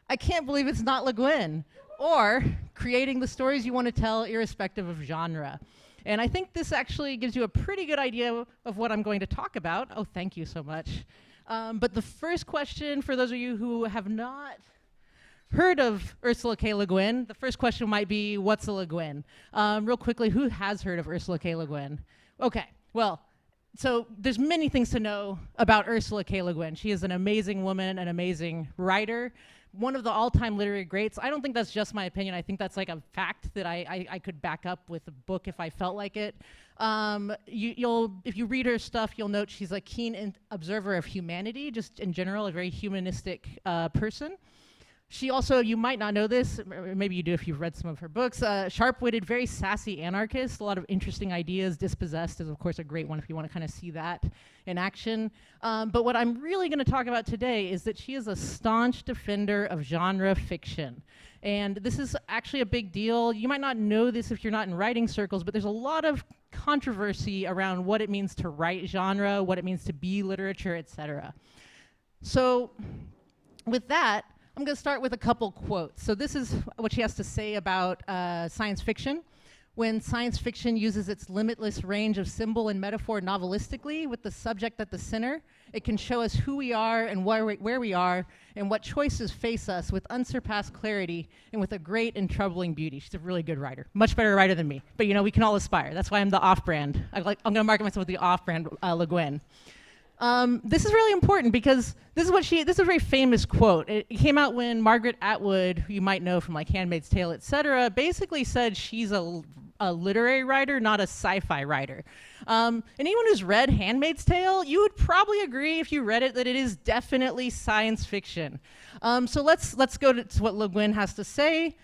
I can't believe it's not Le Guin. Or creating the stories you want to tell irrespective of genre. And I think this actually gives you a pretty good idea of what I'm going to talk about. Oh, thank you so much. But the first question, for those of you who have not heard of Ursula K. Le Guin, the first question might be, what's a Le Guin? Real quickly, who has heard of Ursula K. Le Guin? Okay, well, so there's many things to know about Ursula K. Le Guin. She is an amazing woman, an amazing writer, one of the all-time literary greats. I don't think that's just my opinion. I think that's like a fact that I could back up with a book if I felt like it. If you read her stuff, you'll note she's a keen observer of humanity, just in general, a very humanistic person. She also, you might not know this, or maybe you do if you've read some of her books, sharp-witted, very sassy anarchist, a lot of interesting ideas. Dispossessed is, of course, a great one if you want to kind of see that in action. But what I'm really going to talk about today is that she is a staunch defender of genre fiction. And this is actually a big deal. You might not know this if you're not in writing circles, but there's a lot of controversy around what it means to write genre, what it means to be literature, etc. So with that, I'm going to start with a couple quotes. So this is what she has to say about science fiction. When science fiction uses its limitless range of symbol and metaphor novelistically with the subject at the center, it can show us who we are and where we are and what choices face us with unsurpassed clarity and with a great and troubling beauty. She's a really good writer, much better writer than me. But you know, we can all aspire. That's why I'm the off-brand. I'm going to market myself with the off-brand Le Guin. This is really important because this is a very famous quote. It came out when Margaret Atwood, who you might know from like Handmaid's Tale, etc., basically said she's a literary writer, not a sci-fi writer. And anyone who's read Handmaid's Tale, you would probably agree if you read it that it is definitely science fiction. So let's go to what Le Guin has to say.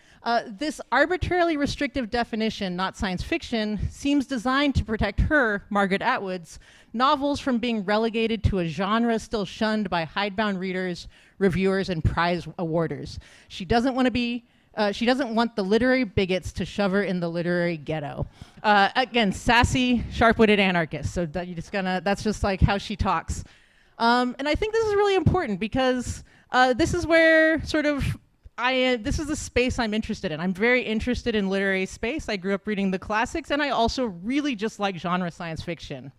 This arbitrarily restrictive definition, not science fiction, seems designed to protect her, Margaret Atwood's, novels from being relegated to a genre still shunned by hidebound readers, reviewers, and prize awarders. She doesn't want the literary bigots to shove her in the literary ghetto. Again, sassy, sharp-witted anarchist. So that's just like how she talks. And I think this is really important because this is where this is the space I'm interested in. I'm very interested in literary space. I grew up reading the classics, and I also really just like genre science fiction.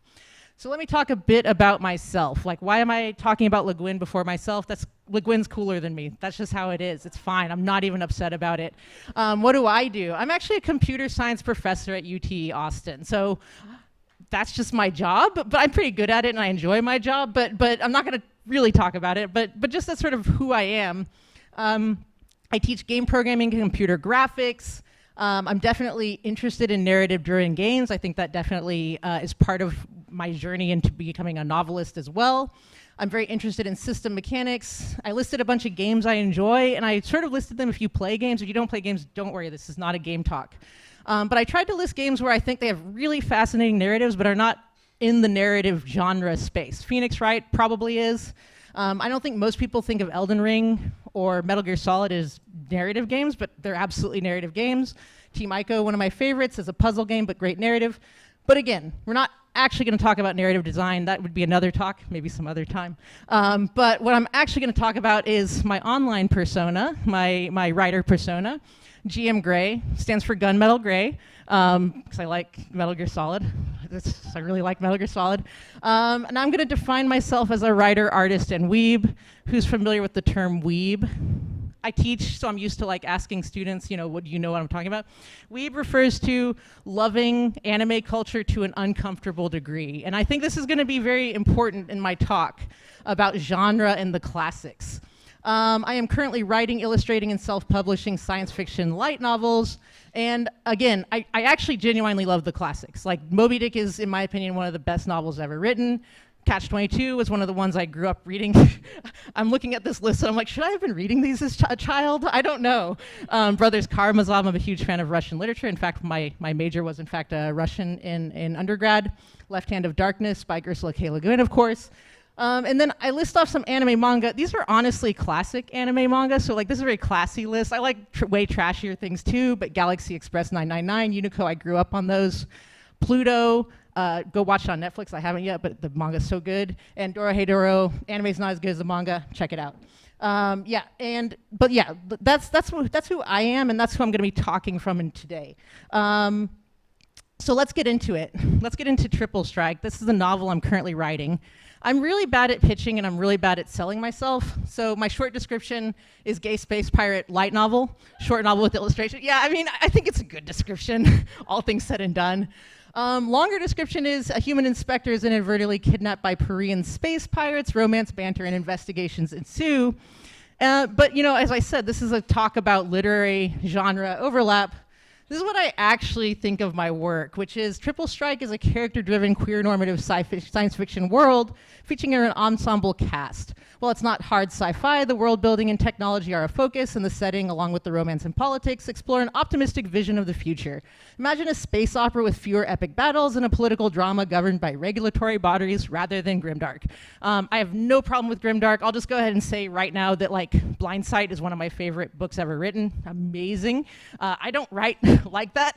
So let me talk a bit about myself. Like, why am I talking about Le Guin before myself? Le Guin's cooler than me. That's just how it is. It's fine. I'm not even upset about it. What do? I'm actually a computer science professor at UT Austin. So that's just my job, but I'm pretty good at it and I enjoy my job, but I'm not gonna really talk about it, but just that's sort of who I am. I teach game programming and computer graphics. I'm definitely interested in narrative-driven games. I think that definitely is part of my journey into becoming a novelist as well. I'm very interested in system mechanics. I listed a bunch of games I enjoy, and I sort of listed them if you play games. If you don't play games, don't worry, this is not a game talk. But I tried to list games where I think they have really fascinating narratives, but are not in the narrative genre space. Phoenix Wright probably is. I don't think most people think of Elden Ring or Metal Gear Solid as narrative games, but they're absolutely narrative games. Team Ico, one of my favorites, is a puzzle game, but great narrative. But again, we're not actually going to talk about narrative design. That would be another talk, maybe some other time. But what I'm actually going to talk about is my online persona, my writer persona. GM Gray stands for Gunmetal Gray, because I like Metal Gear Solid. I really like Metal Gear Solid. And I'm going to define myself as a writer, artist, and weeb. Who's familiar with the term weeb? I teach, so I'm used to like asking students, what do you know what I'm talking about? Weeb refers to loving anime culture to an uncomfortable degree. And I think this is going to be very important in my talk about genre and the classics. I am currently writing, illustrating, and self-publishing science fiction light novels. And again, I actually genuinely love the classics. Like Moby Dick is, in my opinion, one of the best novels ever written. Catch-22 was one of the ones I grew up reading. I'm looking at this list and I'm like, should I have been reading these as a child? I don't know. Brothers Karamazov, I'm a huge fan of Russian literature. In fact, my major was in fact Russian in undergrad. Left Hand of Darkness by Ursula K. Le Guin, of course. And then I list off some anime manga. These are honestly classic anime manga, so like this is a very classy list. I like way trashier things too, but Galaxy Express 999, Unico, I grew up on those. Pluto, Go watch it on Netflix. I haven't yet, but the manga's so good. And Dorohedoro, anime's not as good as the manga. Check it out. That's who I am, and that's who I'm going to be talking from in today. So let's get into it. Let's get into Triple Strike. This is a novel I'm currently writing. I'm really bad at pitching and I'm really bad at selling myself. So my short description is gay space pirate light novel, short novel with illustration. Yeah, I mean, I think it's a good description, all things said and done. Longer description is a human inspector is inadvertently kidnapped by Korean space pirates, romance, banter, and investigations ensue. But you know, as I said, this is a talk about literary genre overlap. This is what I actually think of my work, which is Triple Strike is a character-driven, queer-normative science fiction world featuring an ensemble cast. While it's not hard sci-fi, the world building and technology are a focus, and the setting, along with the romance and politics, explore an optimistic vision of the future. Imagine a space opera with fewer epic battles and a political drama governed by regulatory bodies rather than grimdark. I have no problem with grimdark. I'll just go ahead and say right now that Blind Sight is one of my favorite books ever written. Amazing. I don't write like that.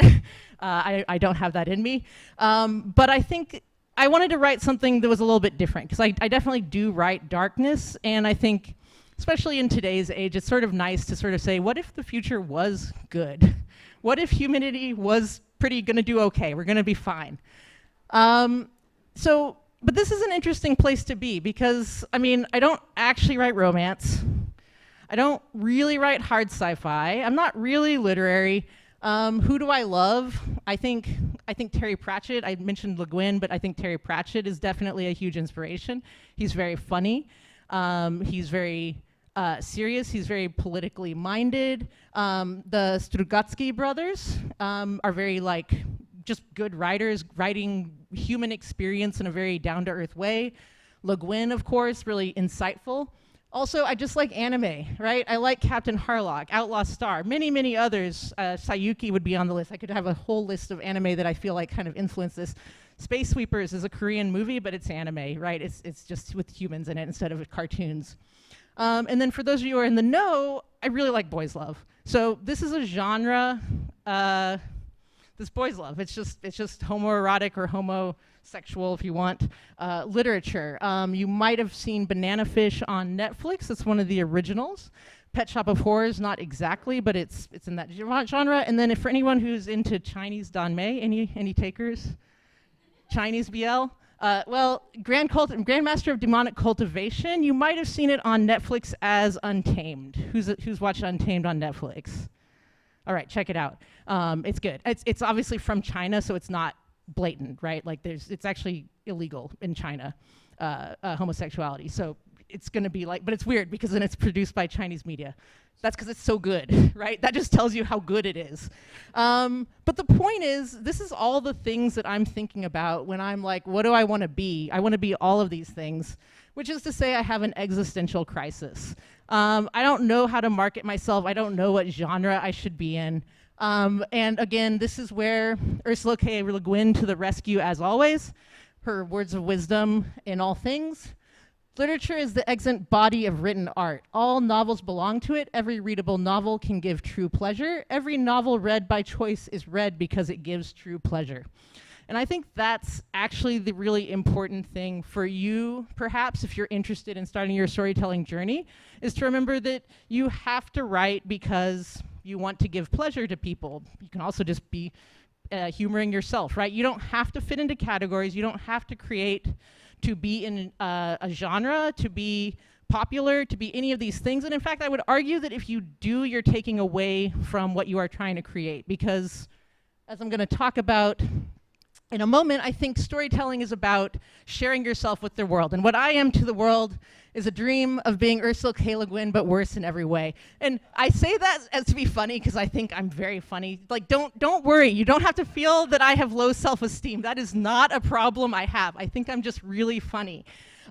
I don't have that in me. But I think I wanted to write something that was a little bit different, because I definitely do write darkness, and I think, especially in today's age, it's sort of nice to sort of say, what if the future was good? What if humanity was gonna do okay? We're gonna be fine. But this is an interesting place to be, because, I mean, I don't actually write romance. I don't really write hard sci-fi. I'm not really literary. Who do I love? I think Terry Pratchett. I mentioned Le Guin, but I think Terry Pratchett is definitely a huge inspiration. He's very funny. He's very serious. He's very politically minded. The Strugatsky brothers are very just good writers, writing human experience in a very down-to-earth way. Le Guin, of course, really insightful. Also, I just like anime, right? I like Captain Harlock, Outlaw Star, many others. Sayuki would be on the list. I could have a whole list of anime that I feel like kind of influence this. Space Sweepers is a Korean movie, but it's anime, right? It's just with humans in it instead of cartoons. And then for those of you who are in the know, I really like boys love. So this is a genre, this boys love. It's just homoerotic or homosexual, if you want, literature. You might have seen Banana Fish on Netflix. It's one of the originals. Pet Shop of Horrors, not exactly, but it's in that genre. And then for anyone who's into Chinese danmei, any takers? Chinese BL? Well, Grandmaster of Demonic Cultivation, you might have seen it on Netflix as Untamed. Who's watched Untamed on Netflix? All right, check it out. It's good. It's obviously from China, so it's not blatant, right? It's actually illegal in China, homosexuality. So it's gonna be but it's weird because then it's produced by Chinese media. That's because it's so good, right? That just tells you how good it is. But the point is, this is all the things that I'm thinking about when I'm like, what do I wanna be? I wanna be all of these things, which is to say I have an existential crisis. I don't know how to market myself. I don't know what genre I should be in. And again, this is where Ursula K. Le Guin to the rescue as always. Her words of wisdom in all things. Literature is the extant body of written art. All novels belong to it. Every readable novel can give true pleasure. Every novel read by choice is read because it gives true pleasure. And I think that's actually the really important thing for you, perhaps, if you're interested in starting your storytelling journey, is to remember that you have to write because you want to give pleasure to people. You can also just be humoring yourself, right? You don't have to fit into categories. You don't have to create to be in a genre, to be popular, to be any of these things. And in fact, I would argue that if you do, you're taking away from what you are trying to create, because as I'm gonna talk about in a moment, I think storytelling is about sharing yourself with the world. And what I am to the world is a dream of being Ursula K. Le Guin, but worse in every way. And I say that as to be funny, because I think I'm very funny. Don't worry, you don't have to feel that I have low self-esteem. That is not a problem I have. I think I'm just really funny.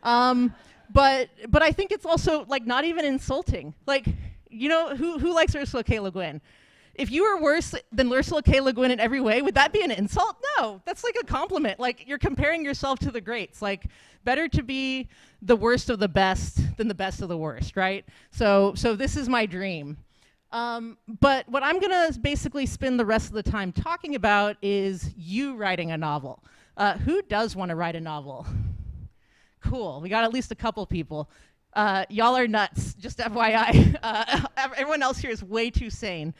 But I think it's also not even insulting. Who likes Ursula K. Le Guin? If you were worse than Ursula K. Le Guin in every way, would that be an insult? No, that's a compliment. You're comparing yourself to the greats. Better to be the worst of the best than the best of the worst, right? So this is my dream. But what I'm gonna basically spend the rest of the time talking about is you writing a novel. Who does want to write a novel? Cool, we got at least a couple people. Y'all are nuts, just FYI. Everyone else here is way too sane.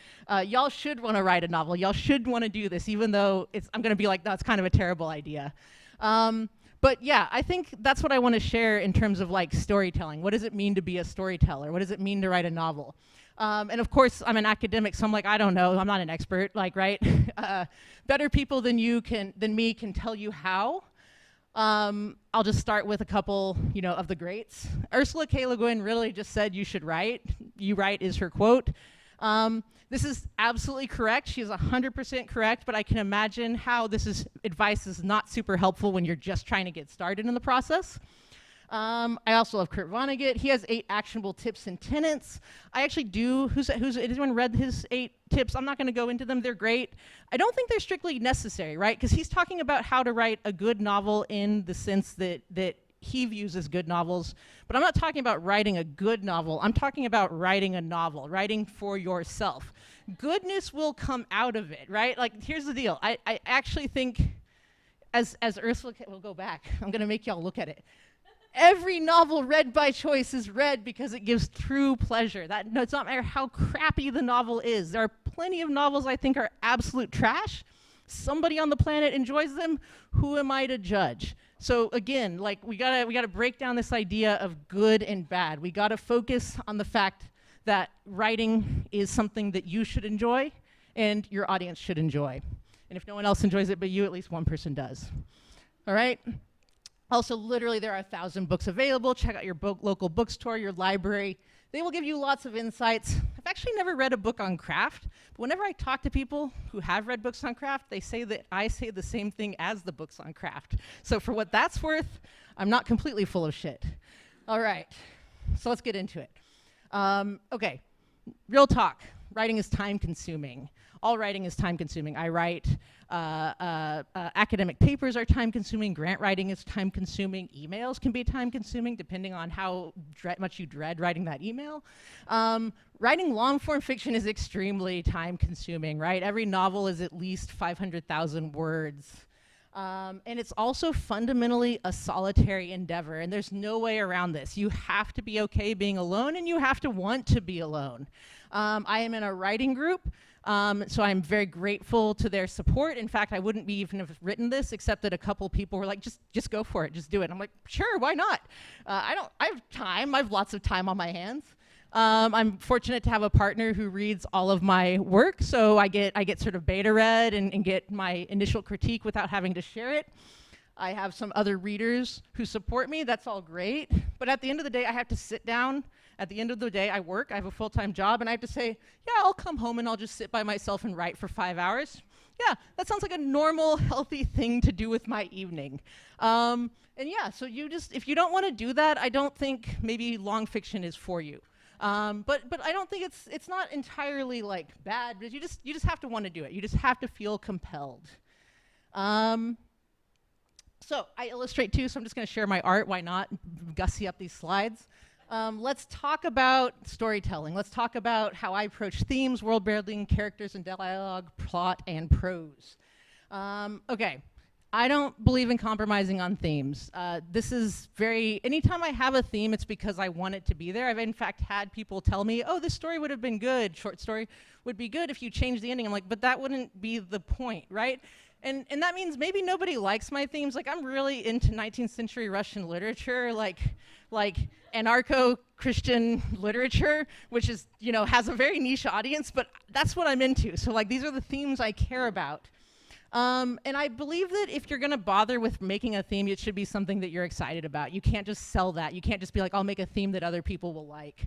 Y'all should want to write a novel. Y'all should want to do this, even though I'm going to be like, no, it's kind of a terrible idea. But yeah, I think that's what I want to share in terms of like storytelling. What does it mean to be a storyteller? What does it mean to write a novel? And of course, I'm an academic, so I'm like, I don't know. I'm not an expert, like, right? Better people than me can tell you how. I'll just start with a couple, of the greats. Ursula K. Le Guin really just said you should write. You write is her quote. This is absolutely correct. She is 100% correct, but I can imagine how advice is not super helpful when you're just trying to get started in the process. I also love Kurt Vonnegut. He has 8 actionable tips and tenets. I actually do. Has anyone read his 8 tips? I'm not going to go into them. They're great. I don't think they're strictly necessary, right? Because he's talking about how to write a good novel in the sense that he views as good novels. But I'm not talking about writing a good novel. I'm talking about writing a novel, writing for yourself. Goodness will come out of it, right? Like, here's the deal. I actually think, as Ursula, we'll go back. I'm going to make y'all look at it. Every novel read by choice is read because it gives true pleasure. It's not matter how crappy the novel is. There are plenty of novels I think are absolute trash. Somebody on the planet enjoys them. Who am I to judge? So again, like we gotta break down this idea of good and bad. We gotta focus on the fact that writing is something that you should enjoy and your audience should enjoy. And if no one else enjoys it but you, at least one person does. All right? Also, literally, there are 1,000 books available. Check out your local bookstore, your library. They will give you lots of insights. I've actually never read a book on craft, but whenever I talk to people who have read books on craft, they say that I say the same thing as the books on craft. So for what that's worth, I'm not completely full of shit. All right, so let's get into it. Okay, real talk. Writing is time-consuming. All writing is time-consuming. I write academic papers are time-consuming. Grant writing is time-consuming. Emails can be time-consuming depending on how much you dread writing that email. Writing long-form fiction is extremely time-consuming, right? Every novel is at least 500,000 words. And it's also fundamentally a solitary endeavor, and there's no way around this. You have to be okay being alone, and you have to want to be alone. I am in a writing group, so I'm very grateful to their support. In fact, I wouldn't be even have written this except that a couple people were like, just go for it, just do it. And I'm like, sure, why not? I have time. I have lots of time on my hands. I'm fortunate to have a partner who reads all of my work, so I get sort of beta read and get my initial critique without having to share it. I have some other readers who support me. That's all great. But at the end of the day, I have to sit down. At the end of the day, I work. I have a full-time job, and I have to say, yeah, I'll come home and I'll just sit by myself and write for 5 hours. Yeah, that sounds like a normal, healthy thing to do with my evening. And yeah, so if you don't want to do that, I don't think maybe long fiction is for you. But I don't think it's not entirely like bad, but you just have to want to do it. You just have to feel compelled. So I illustrate too, so I'm just going to share my art. Why not? Gussy up these slides. Let's talk about storytelling. Let's talk about how I approach themes, world building, characters and dialogue, plot, and prose. Okay. I don't believe in compromising on themes. Anytime I have a theme, it's because I want it to be there. I've in fact had people tell me, oh, this story would have been good, short story would be good if you changed the ending. I'm like, but that wouldn't be the point, right? And that means maybe nobody likes my themes. Like, I'm really into 19th century Russian literature, like anarcho-Christian literature, which is, has a very niche audience, but that's what I'm into. So like, these are the themes I care about. And I believe that if you're going to bother with making a theme, it should be something that you're excited about. You can't just sell that. You can't just be like, I'll make a theme that other people will like.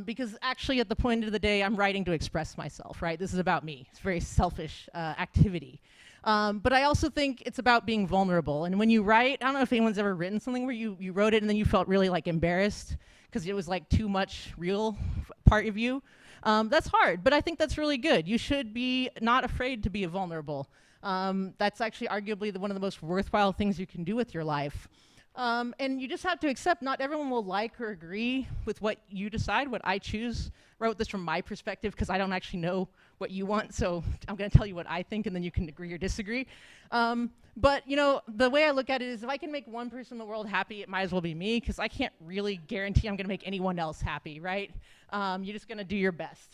Because actually, at the point of the day, I'm writing to express myself, right? This is about me. It's a very selfish activity. But I also think it's about being vulnerable. And when you write, I don't know if anyone's ever written something where you wrote it and then you felt really like embarrassed because it was like too much real part of you. That's hard, but I think that's really good. You should be not afraid to be vulnerable. That's actually arguably one of the most worthwhile things you can do with your life. And you just have to accept not everyone will like or agree with what you decide, what I choose. I wrote this from my perspective because I don't actually know what you want, so I'm going to tell you what I think, and then you can agree or disagree. But you know, the way I look at it is if I can make one person in the world happy, it might as well be me, because I can't really guarantee I'm going to make anyone else happy, right? You're just going to do your best.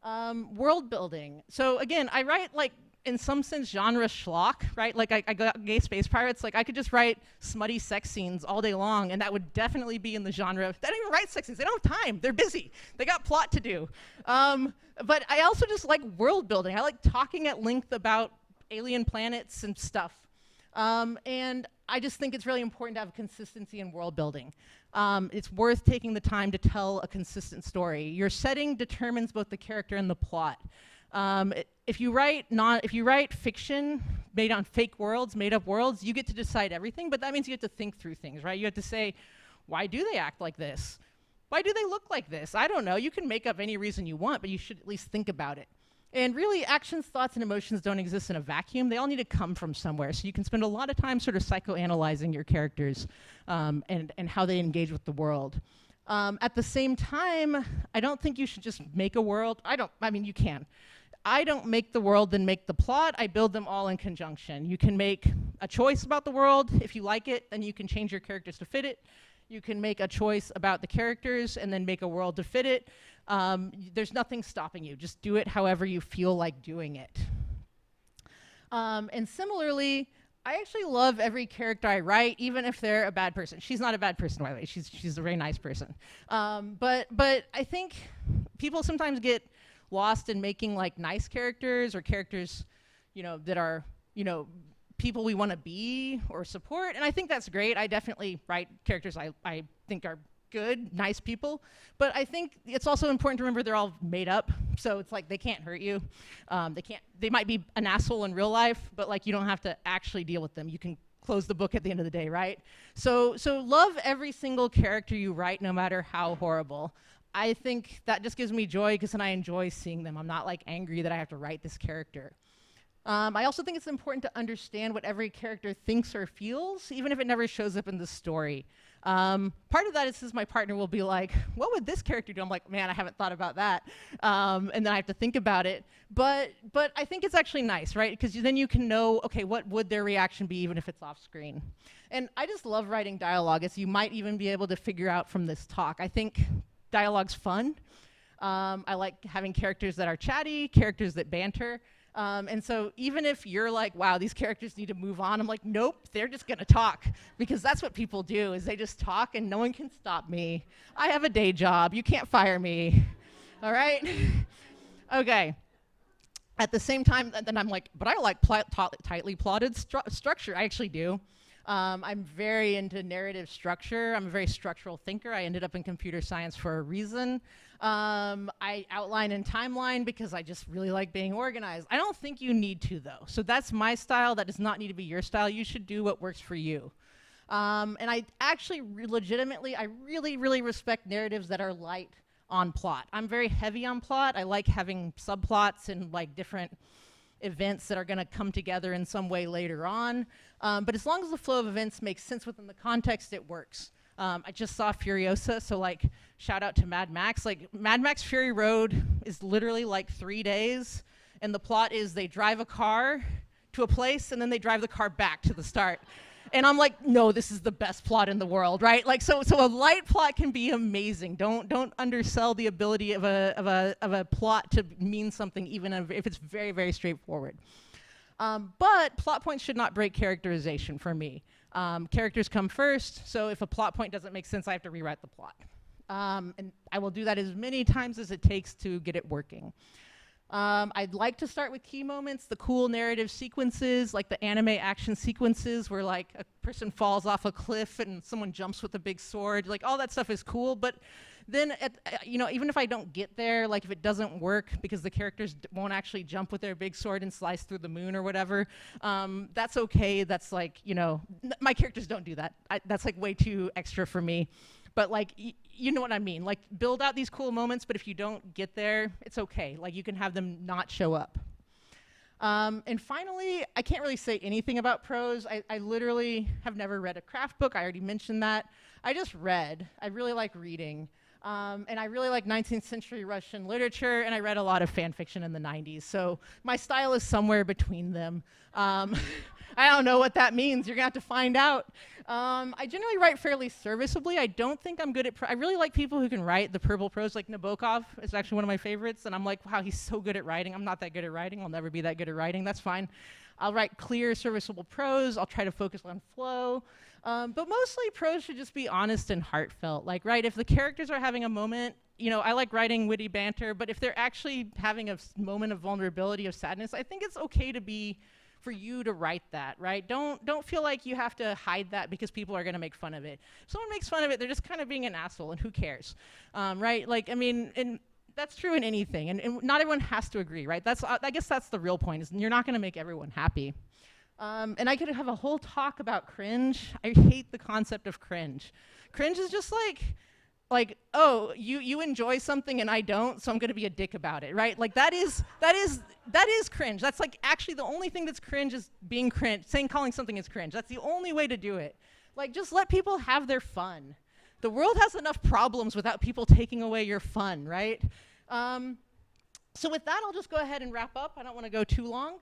World building. So again, I write like, in some sense, genre schlock, right? Like I got gay space pirates. Like I could just write smutty sex scenes all day long, and that would definitely be in the genre. They don't even write sex scenes. They don't have time. They're busy. They got plot to do. But I also just like world building. I like talking at length about alien planets and stuff. And I just think it's really important to have consistency in world building. It's worth taking the time to tell a consistent story. Your setting determines both the character and the plot. If you write fiction made on fake worlds, made up worlds, you get to decide everything, but that means you have to think through things, right? You have to say, why do they act like this? Why do they look like this? I don't know. You can make up any reason you want, but you should at least think about it. And really, actions, thoughts, and emotions don't exist in a vacuum. They all need to come from somewhere. So you can spend a lot of time sort of psychoanalyzing your characters and how they engage with the world. At the same time, I don't think you should just make a world. I mean, you can. I don't make the world, then make the plot. I build them all in conjunction. You can make a choice about the world. If you like it, then you can change your characters to fit it. You can make a choice about the characters and then make a world to fit it. There's nothing stopping you. Just do it however you feel like doing it. And similarly, I actually love every character I write, even if they're a bad person. She's not a bad person, by the way. She's a very nice person. But I think people sometimes get lost in making like nice characters or characters, you know, that are, you know, people we want to be or support. And I think that's great. I definitely write characters I think are good, nice people. But I think it's also important to remember they're all made up. So it's like they can't hurt you. They might be an asshole in real life, but like you don't have to actually deal with them. You can close the book at the end of the day, right? So love every single character you write, no matter how horrible. I think that just gives me joy because then I enjoy seeing them. I'm not like angry that I have to write this character. I also think it's important to understand what every character thinks or feels, even if it never shows up in the story. Part of that is my partner will be like, what would this character do? I'm like, man, I haven't thought about that. And then I have to think about it. But I think it's actually nice, right? Because then you can know, okay, what would their reaction be even if it's off screen? And I just love writing dialogue, as you might even be able to figure out from this talk. I think dialogue's fun. I like having characters that are chatty, characters that banter. And so even if you're like, wow, these characters need to move on, I'm like, nope, they're just gonna talk. Because that's what people do, is they just talk and no one can stop me. I have a day job, you can't fire me, all right? Okay. At the same time, then I'm like, but I like tightly plotted structure. I actually do. I'm very into narrative structure. I'm a very structural thinker. I ended up in computer science for a reason. I outline and timeline because I just really like being organized. I don't think you need to, though. So that's my style. That does not need to be your style. You should do what works for you. And I actually legitimately, I really respect narratives that are light on plot. I'm very heavy on plot. I like having subplots and like different events that are going to come together in some way later on. But as long as the flow of events makes sense within the context, it works. I just saw Furiosa, so like shout out to Mad Max. Like Mad Max Fury Road is literally like 3 days, and the plot is they drive a car to a place and then they drive the car back to the start. And I'm like, no, this is the best plot in the world, right? Like, so a light plot can be amazing. Don't undersell the ability of a plot to mean something, even if it's very straightforward. But plot points should not break characterization for me. Characters come first, so if a plot point doesn't make sense, I have to rewrite the plot. And I will do that as many times as it takes to get it working. I'd like to start with key moments, the cool narrative sequences, like the anime action sequences where like a person falls off a cliff and someone jumps with a big sword. Like all that stuff is cool, but then even if I don't get there, like if it doesn't work because the characters won't actually jump with their big sword and slice through the moon or whatever, that's okay. That's like, my characters don't do that. That's like way too extra for me. But like, you know what I mean? Like build out these cool moments, but if you don't get there, it's okay. Like you can have them not show up. And finally, I can't really say anything about prose. I literally have never read a craft book. I already mentioned that. I just read. I really like reading. And I really like 19th century Russian literature, and I read a lot of fan fiction in the 90s. So my style is somewhere between them. I don't know what that means. You're going to have to find out. I generally write fairly serviceably. I don't think I'm good at I really like people who can write the purple prose, like Nabokov is actually one of my favorites. And I'm like, wow, he's so good at writing. I'm not that good at writing. I'll never be that good at writing. That's fine. I'll write clear, serviceable prose. I'll try to focus on flow. But mostly prose should just be honest and heartfelt. Like, right, if the characters are having a moment, you know, I like writing witty banter, but if they're actually having a moment of vulnerability, of sadness, I think it's okay for you to write that, right? Don't feel like you have to hide that because people are gonna make fun of it. If someone makes fun of it, they're just kind of being an asshole, and who cares, right? Like, I mean, and that's true in anything, and not everyone has to agree, right? I guess that's the real point, is you're not gonna make everyone happy. And I could have a whole talk about cringe. I hate the concept of cringe. Cringe is just like, oh, you enjoy something and I don't, so I'm gonna be a dick about it, right? Like that is cringe. That's like actually the only thing that's cringe is being cringe, calling something is cringe. That's the only way to do it. Like, just let people have their fun. The world has enough problems without people taking away your fun, right? So with that, I'll just go ahead and wrap up. I don't wanna go too long.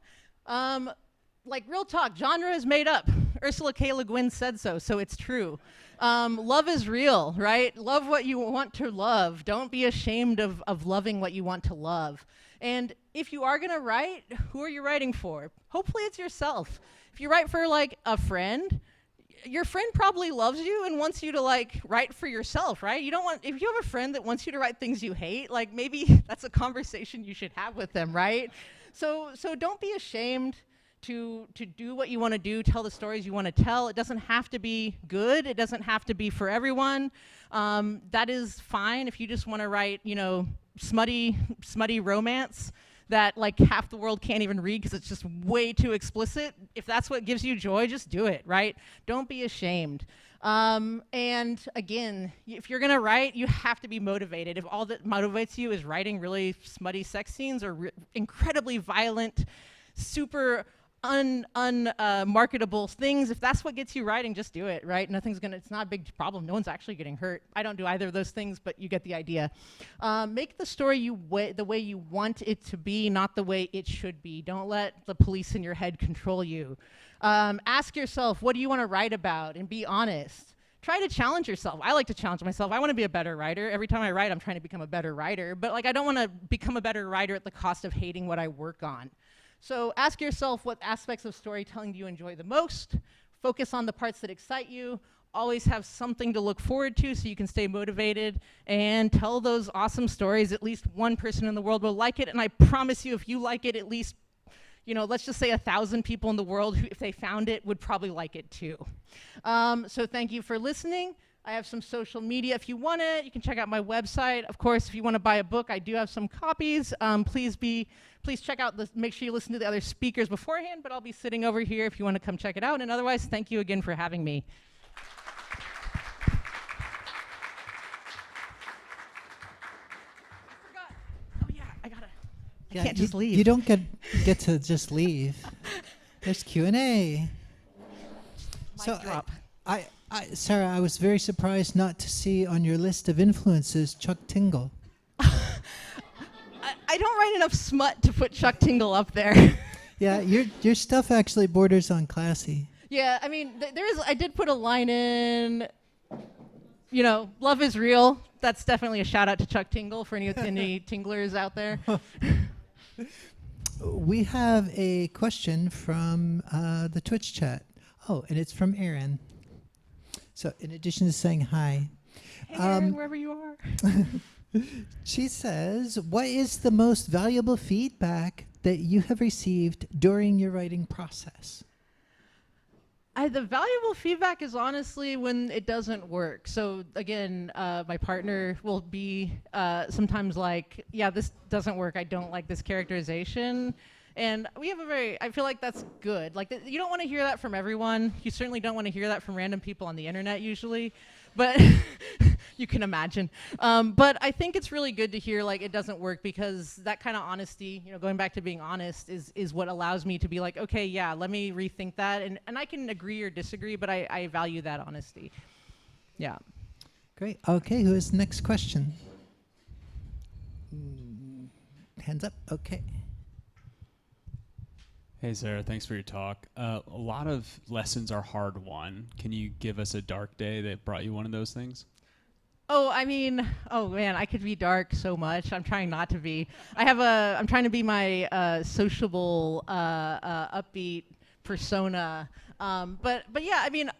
Like, real talk, genre is made up. Ursula K. Le Guin said so it's true. Love is real, right? Love what you want to love. Don't be ashamed of loving what you want to love. And if you are gonna write, who are you writing for? Hopefully it's yourself. If you write for like a friend, your friend probably loves you and wants you to like write for yourself, right? If you have a friend that wants you to write things you hate, like maybe that's a conversation you should have with them, right? So don't be ashamed to do what you want to do, tell the stories you want to tell. It doesn't have to be good. It doesn't have to be for everyone. That is fine if you just want to write, you know, smutty romance that like half the world can't even read because it's just way too explicit. If that's what gives you joy, just do it, right? Don't be ashamed. And again, if you're gonna write, you have to be motivated. If all that motivates you is writing really smutty sex scenes or incredibly violent, super unmarketable things, if that's what gets you writing, just do it, right? It's not a big problem. No one's actually getting hurt. I don't do either of those things, but you get the idea. Make the story the way you want it to be, not the way it should be. Don't let the police in your head control you. Ask yourself, what do you want to write about? And be honest. Try to challenge yourself. I like to challenge myself. I want to be a better writer. Every time I write, I'm trying to become a better writer, but like I don't want to become a better writer at the cost of hating what I work on. So ask yourself what aspects of storytelling do you enjoy the most. Focus on the parts that excite you. Always have something to look forward to so you can stay motivated, and tell those awesome stories. At least one person in the world will like it, and I promise you, if you like it, at least, you know, let's just say 1,000 people in the world who, if they found it, would probably like it too. So thank you for listening. I have some social media. If you want it, you can check out my website. Of course, if you want to buy a book, I do have some copies. Please check out make sure you listen to the other speakers beforehand, but I'll be sitting over here if you want to come check it out. And otherwise, thank you again for having me. I can't just leave. You don't get to just leave. There's Q&A. So drop. Sarah, I was very surprised not to see on your list of influences Chuck Tingle. I don't write enough smut to put Chuck Tingle up there. Yeah, your stuff actually borders on classy. Yeah, I mean, I did put a line in, you know, love is real. That's definitely a shout out to Chuck Tingle for any tinglers out there. We have a question from the Twitch chat. Oh, and it's from Erin. So in addition to saying hi. Hey, Erin, wherever you are. She says, what is the most valuable feedback that you have received during your writing process? The valuable feedback is honestly when it doesn't work. So again, my partner will be sometimes like, yeah, this doesn't work. I don't like this characterization. And we have I feel like that's good. Like, you don't want to hear that from everyone. You certainly don't want to hear that from random people on the internet usually. But you can imagine. But I think it's really good to hear like it doesn't work, because that kind of honesty, going back to being honest, is what allows me to be like, okay, yeah, let me rethink that. And I can agree or disagree, but I value that honesty. Yeah. Great. Okay, who is the next question? Hands up. Okay. Hey, Sarah, thanks for your talk. A lot of lessons are hard won. Can you give us a dark day that brought you one of those things? Oh, I mean, oh man, I could be dark so much. I'm trying not to be. I'm trying to be my sociable, upbeat persona. But yeah, I mean,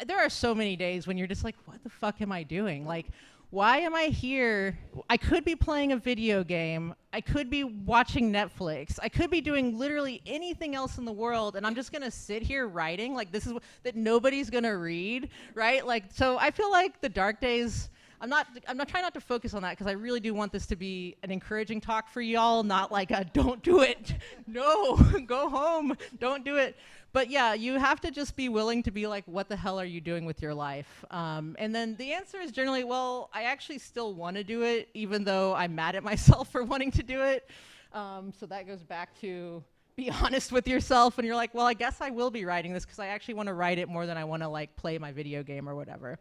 there are so many days when you're just like, what the fuck am I doing? Like, why am I here? I could be playing a video game. I could be watching Netflix. I could be doing literally anything else in the world, and I'm just gonna sit here writing. Like, this is that nobody's gonna read, right? Like, so I feel like the dark days. I'm not trying not to focus on that, because I really do want this to be an encouraging talk for y'all, not like a don't do it. No, go home. Don't do it. But yeah, you have to just be willing to be like, what the hell are you doing with your life? And then the answer is generally, well, I actually still want to do it, even though I'm mad at myself for wanting to do it. So that goes back to be honest with yourself, and you're like, well, I guess I will be writing this because I actually want to write it more than I want to like play my video game or whatever.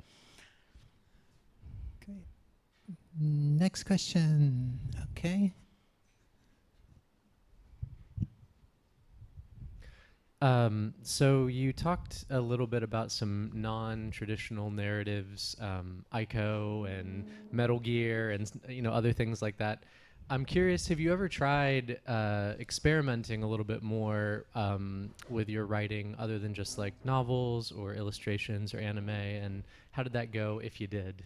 Great. Next question. Okay. So you talked a little bit about some non-traditional narratives, Ico and Metal Gear and other things like that. I'm curious, have you ever tried experimenting a little bit more with your writing other than just like novels or illustrations or anime, and how did that go if you did?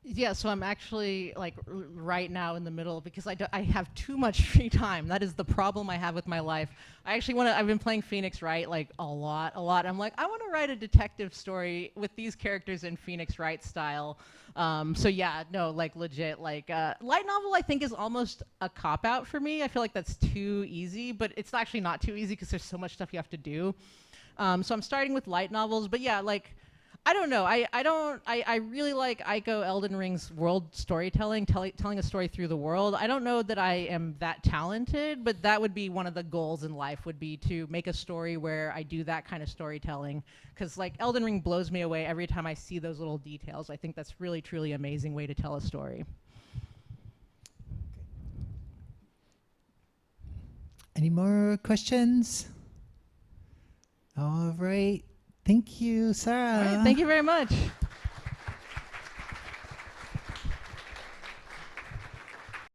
Yeah, so I'm actually like right now in the middle, because I have too much free time. That is the problem I have with my life. I've been playing Phoenix Wright like a lot. I'm like, I want to write a detective story with these characters in Phoenix Wright style. So yeah, no, like legit, like light novel I think is almost a cop-out for me. I feel like that's too easy, but it's actually not too easy because there's so much stuff you have to do. So I'm starting with light novels, but yeah, like, I don't know. I really like Ico Elden Ring's world storytelling, telling a story through the world. I don't know that I am that talented, but that would be one of the goals in life, would be to make a story where I do that kind of storytelling. Because like Elden Ring blows me away every time I see those little details. I think that's really, truly amazing way to tell a story. Any more questions? All right. Thank you, Sarah. All right, thank you very much.